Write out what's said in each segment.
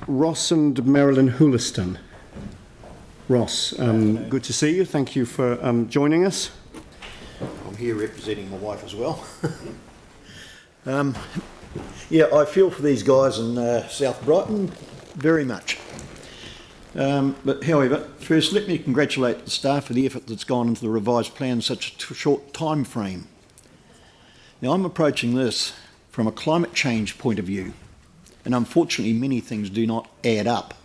Ross and Marilyn Houliston. Ross, good to see you. Thank you for joining us. I'm here representing my wife as well. Yeah, I feel for these guys in South Brighton very much. But however, first let me congratulate the staff for the effort that's gone into the revised plan in such a short time frame. Now I'm approaching this from a climate change point of view, and unfortunately many things do not add up.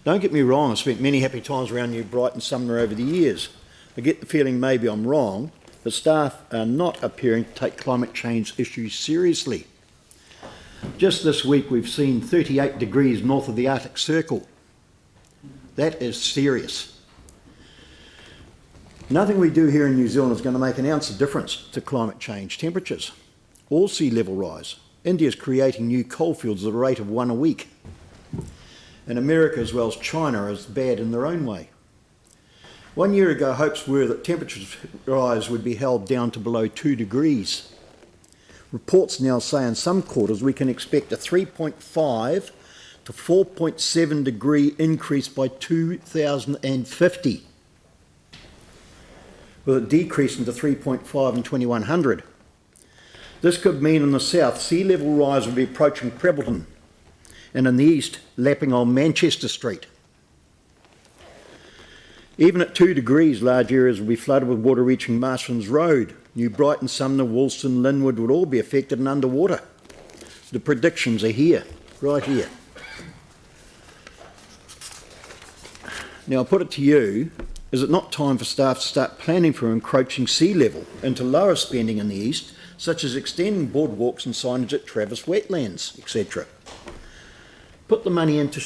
Don't get me wrong, I've spent many happy times around New Brighton Sumner over the years. I get the feeling maybe I'm wrong, but staff are not appearing to take climate change issues seriously. Just this week we've seen 38 degrees north of the Arctic Circle. That is serious. Nothing we do here in New Zealand is going to make an ounce of difference to climate change temperatures or sea level rise. India is creating new coalfields at a rate of 1 a week. And America as well as China is bad in their own way. 1 year ago, hopes were that temperatures rise would be held down to below 2 degrees. Reports now say in some quarters we can expect a 3.5 to 4.7 degree increase by 2050, with it decreasing to 3.5 in 2100. This could mean in the south, sea level rise will be approaching Prebbleton, and in the east, lapping on Manchester Street. Even at 2 degrees, large areas will be flooded with water reaching Marston's Road. New Brighton, Sumner, Houliston, Linwood would all be affected and underwater. The predictions are here, right here. Now I put it to you, is it not time for staff to start planning for encroaching sea level into lower spending in the east, such as extending boardwalks and signage at Travis wetlands, etc.? Put the money into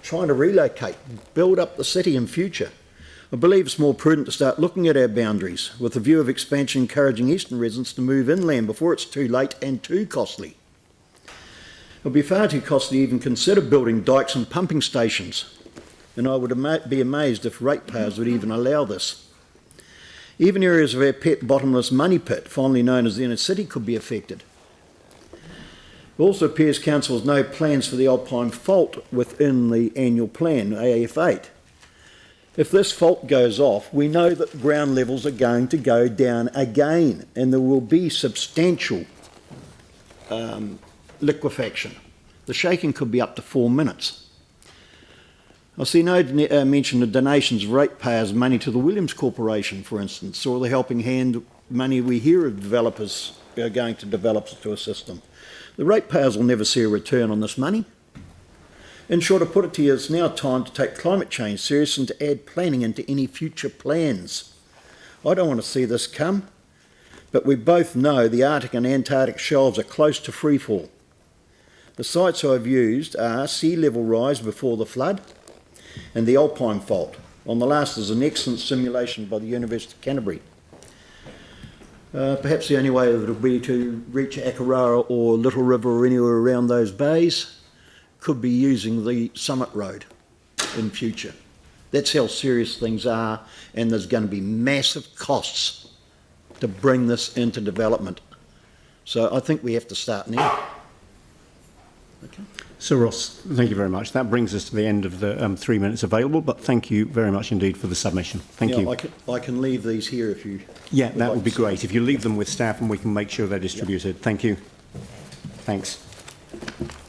trying to relocate, build up the city in future. I believe it's more prudent to start looking at our boundaries with the view of expansion encouraging eastern residents to move inland before it's too late and too costly. It would be far too costly to even consider building dikes and pumping stations, and I would be amazed if ratepayers would even allow this. Even areas of our pet bottomless money pit, formerly known as the inner city, could be affected. It also appears council has no plans for the Alpine Fault within the annual plan, AF8. If this fault goes off, we know that ground levels are going to go down again, and there will be substantial liquefaction. The shaking could be up to 4 minutes. I see no mention of donations of ratepayers' money to the Williams Corporation, for instance, or the helping hand money we hear of developers are going to developers to assist them. The ratepayers will never see a return on this money. In short, to put it to you, it's now time to take climate change serious and to add planning into any future plans. I don't want to see this come, but we both know the Arctic and Antarctic shelves are close to freefall. The sites I've used are sea level rise before the flood and the Alpine Fault. On the last is an excellent simulation by the University of Canterbury. Perhaps the only way that it would be to reach Akaroa or Little River or anywhere around those bays could be using the Summit Road in future. That's how serious things are, and there's going to be massive costs to bring this into development. So I think we have to start now. Okay. So Ross, thank you very much. That brings us to the end of the 3 minutes available, but thank you very much indeed for the submission. Thank you. I can leave these here if you... Yeah, that would be great. If you leave them with staff and we can make sure they're distributed. Thank you. Thanks.